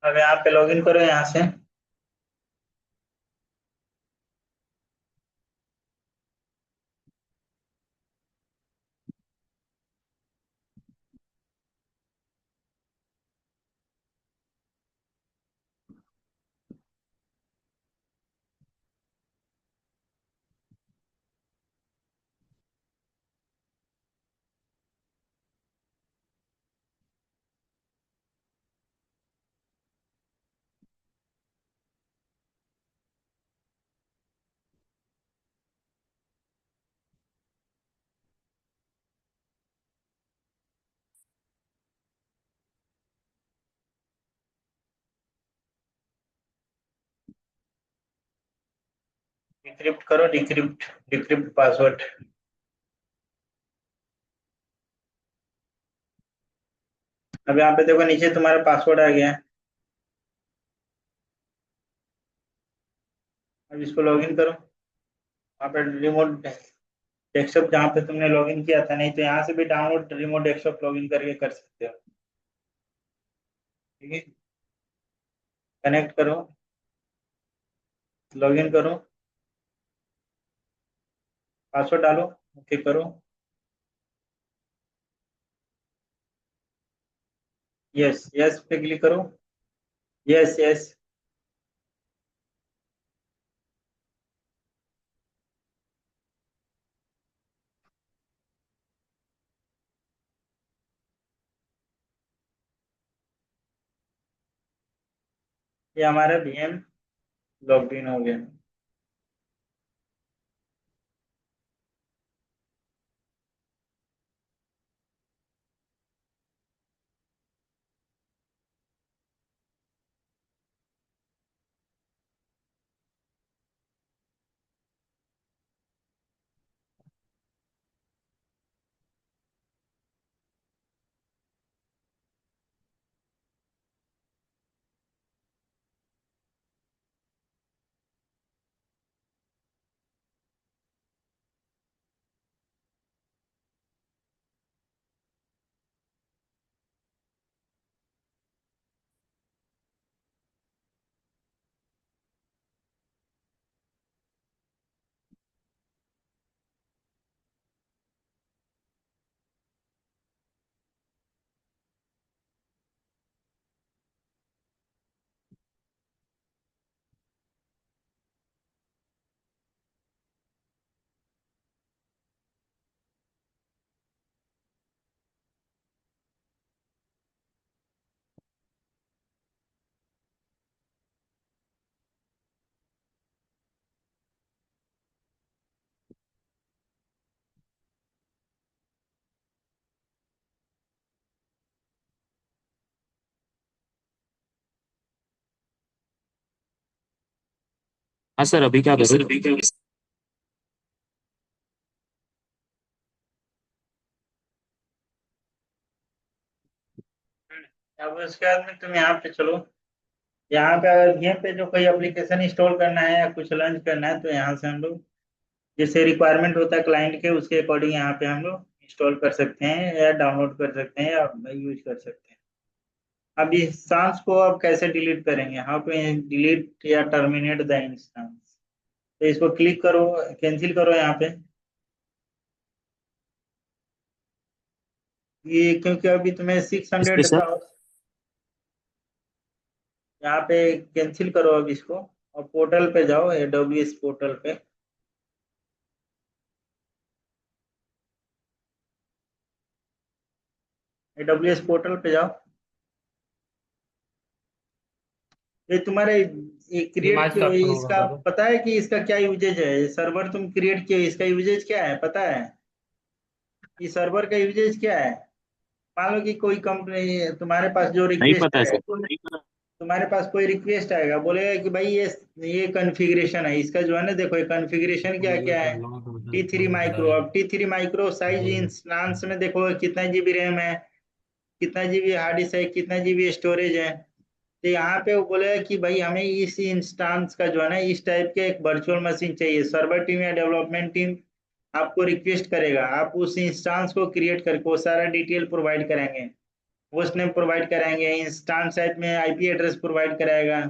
अब यहाँ पे लॉगिन करो यहाँ से। डिक्रिप्ट करो, डिक्रिप्ट डिक्रिप्ट पासवर्ड। अब यहाँ पे देखो नीचे तुम्हारा पासवर्ड आ गया है। अब इसको लॉगिन करो। वहाँ पे रिमोट डेस्कटॉप जहाँ पे तुमने लॉगिन किया था, नहीं तो यहाँ से भी डाउनलोड रिमोट डेस्कटॉप लॉगिन करके कर सकते हो। ठीक है, कनेक्ट करो, लॉगिन करो, पासवर्ड डालो, ओके करो। यस यस पे क्लिक करो। Yes yes. ये हमारा वीएम लॉग इन हो गया। हाँ सर, अभी क्या करूँ? अब उसके बाद में तुम यहाँ पे चलो। यहाँ पे अगर यहाँ पे जो कोई एप्लीकेशन इंस्टॉल करना है या कुछ लॉन्च करना है, तो यहाँ से हम लोग जैसे रिक्वायरमेंट होता है क्लाइंट के, उसके अकॉर्डिंग यहाँ पे हम लोग इंस्टॉल कर सकते हैं या डाउनलोड कर सकते हैं या यूज कर सकते हैं। अब इस इंस्टेंस को अब कैसे डिलीट करेंगे? हाउ टू डिलीट या टर्मिनेट द इंस्टेंस। तो इसको क्लिक करो, कैंसिल करो यहाँ पे। ये क्योंकि अभी तुम्हें सिक्स इस पे हंड्रेड सर? का, यहाँ पे कैंसिल करो अब इसको और पोर्टल पे जाओ, AWS पोर्टल पे। AWS पोर्टल पे जाओ। ये तुम्हारे ये क्रिएट डिमाइस किए का हुए, ऑप्शन होगा इसका सर। पता है कि इसका क्या यूजेज है? सर्वर तुम क्रिएट किए, इसका यूजेज क्या है पता है? ये सर्वर का यूजेज क्या है? मान लो कि कोई कंपनी तुम्हारे पास जो नहीं रिक्वेस्ट पता है आएगा, सर। तुम्हारे पास कोई रिक्वेस्ट आएगा, बोलेगा कि भाई ये कॉन्फ़िगरेशन है इसका, जो है ना, देखो ये कॉन्फ़िगरेशन क्या क्या है। T3 माइक्रो, अब T3 माइक्रो साइज इंस्टांस में देखो कितना जीबी रैम है, कितना जीबी हार्ड डिस्क है, कितना जीबी स्टोरेज है। तो यहाँ पे वो बोलेगा कि भाई हमें इस इंस्टांस का जो है ना, इस टाइप के एक वर्चुअल मशीन चाहिए। सर्वर टीम या डेवलपमेंट टीम आपको रिक्वेस्ट करेगा, आप उस इंस्टांस को क्रिएट करके वो सारा डिटेल प्रोवाइड करेंगे। होस्ट नेम प्रोवाइड कराएंगे, इंस्टांस टाइप में आईपी एड्रेस प्रोवाइड कराएगा,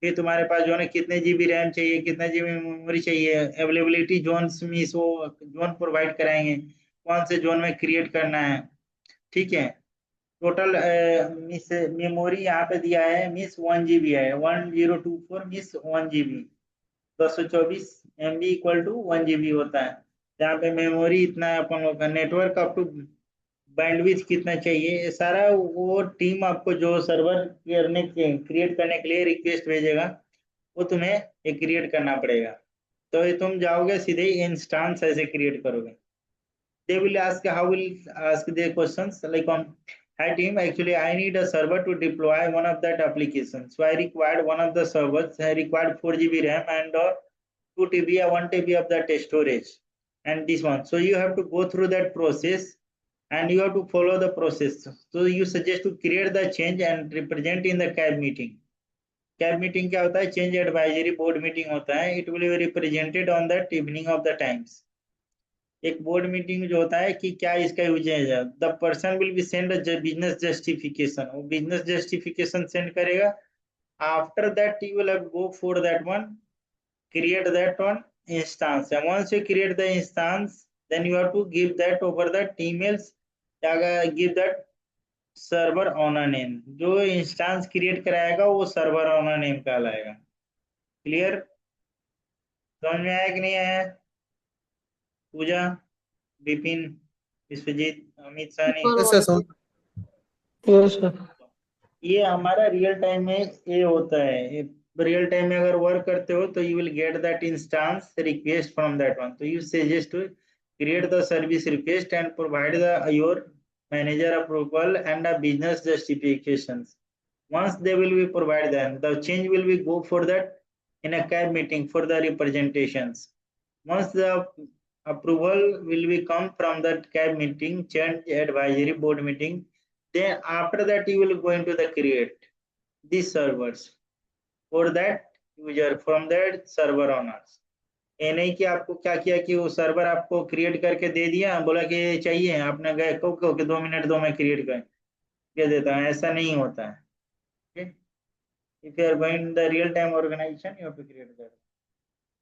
फिर तुम्हारे पास जो है कितने जीबी रैम चाहिए, कितने जीबी मेमोरी चाहिए, अवेलेबिलिटी जोन्स मीन्स वो जोन प्रोवाइड कराएंगे, कौन से जोन में क्रिएट करना है। ठीक है, टोटल मिस मेमोरी यहाँ पे दिया है मिस 1 GB है, 1024 मिस 1 GB, 224 MB equal to 1 GB होता है। यहाँ पे मेमोरी इतना है अपन लोग का, नेटवर्क अप टू बैंडविड्थ कितना चाहिए, ये सारा वो टीम आपको जो सर्वर करने के क्रिएट करने के लिए रिक्वेस्ट भेजेगा, वो तुम्हें ये क्रिएट करना पड़ेगा। तो ये तुम जाओगे सीधे इंस्टांस ऐसे क्रिएट करोगे। They will ask how will ask their questions like on, hi team, actually I need a server to deploy one of that application, so I required one of the servers, I required 4 GB RAM and 2 TB or 1 TB of that storage and this one, so you have to go through that process and you have to follow the process. So you suggest to create the change and represent in the CAB meeting. Cab meeting क्या होता है, change advisory board meeting होता है, it will be represented on that evening of the times. एक board meeting जो होता है कि क्या इसका यूज है, the person will be send business justification, वो बिजनेस जस्टिफिकेशन सेंड करेगा। After that you will go for that one, create that one instance, and once you create the instance then you have to give that over that emails, give that server owner name, जो instance create कराएगा वो server owner name कहलाएगा। Clear, समझ में आया कि नहीं आया? पूजा, विपिन, विश्वजीत, अमित सानी, यस सर, समझ। Yes sir. ये हमारा रियल टाइम में ये होता है। रियल टाइम में अगर वर्क करते हो तो you will get that instance request from that one, तो you suggest to create the service request and provide the your manager approval and the business justifications. Once they will be provided, then the change will be go for that in a CAB meeting for the representations. Once the approval will be come from that CAB meeting, change advisory board meeting, then after that you will go into the create these servers for that user from that server owners। ये नहीं कि आपको क्या किया कि वो server आपको create करके दे दिया, बोला कि ये चाहिए, आपने गए को कि 2 मिनट दो मैं क्रिएट कर देता हूँ, ऐसा नहीं होता है। If you are going the real time organisation you have to create that.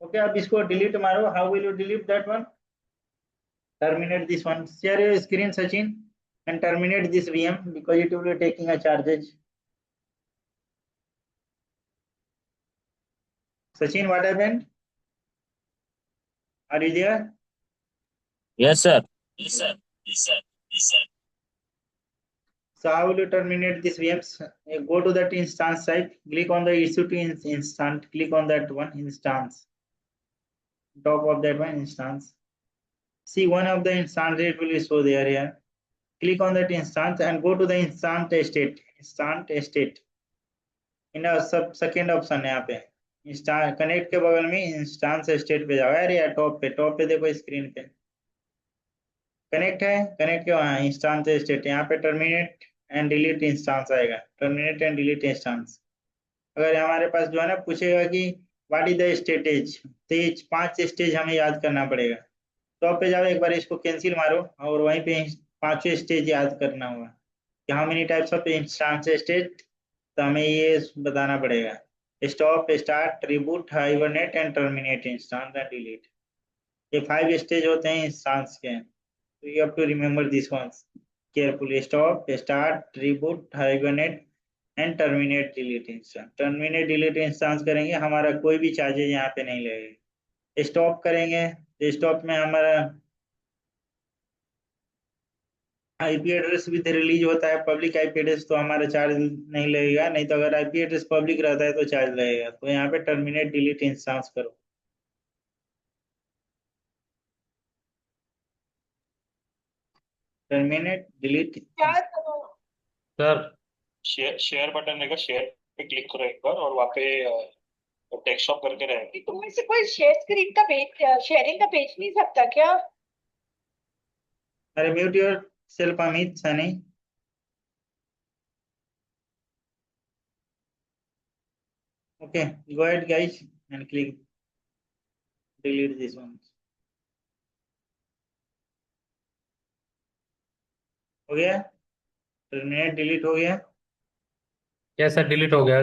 Okay, अब इसको डिलीट मारो, how will you delete that one? Terminate this one, share your screen Sachin and terminate this VM because it will be taking a charges. Sachin, what happened? Are you there? Yes, sir. So how will you terminate this VMs? Go to that instance type, click on the issue to instance, click on that one instance, top of that one instance. See one of the instance it will show there here. Click on that instance and go to the instance state. Instance state. In a सब second option यहाँ पे instance connect के बगल में instance state पे जाओ यार, या टॉप पे देखो स्क्रीन पे कनेक्ट है, कनेक्ट के वहाँ इंस्टांस स्टेट, यहाँ पे टर्मिनेट एंड डिलीट इंस्टांस आएगा, टर्मिनेट एंड डिलीट इंस्टांस। अगर हमारे पास जो है ना पूछेगा कि व्हाट इज द स्टेटेज, तो ये 5 स्टेज हमें याद करना पड़ेगा। टॉप पे जाओ, एक बार इसको कैंसिल मारो और वहीं पे 5 स्टेज याद करना होगा कि how many types of instance stage, तो हमें ये बताना पड़ेगा, stop, start, reboot, hibernate and terminate instance and delete. ये 5 स्टेज होते हैं इंस्टांस के, तो you have to remember this ones carefully, stop, start, reboot, hibernate and terminate delete instance. Terminate delete instance करेंगे हमारा कोई भी चार्जेज यहाँ पे नहीं लगेगा। स्टॉप करेंगे तो स्टॉप में हमारा आईपी एड्रेस भी रिलीज होता है, पब्लिक आईपी एड्रेस, तो हमारा चार्ज नहीं लगेगा, नहीं तो अगर आईपी एड्रेस पब्लिक रहता है तो चार्ज लगेगा। तो यहाँ पे टर्मिनेट डिलीट इंस्टेंस करो, terminate delete. Sir, share button रहेगा, शेयर पे क्लिक करो एक बार और वहाँ पे डेस्कटॉप करके रहेगा। तुम में से कोई शेयरिंग का पेज नहीं सकता क्या? अरे mute your self Amit Sunny. Okay, go ahead guys and click delete this one। हो गया? टर्मिनेट डिलीट हो गया। यस सर, डिलीट हो गया।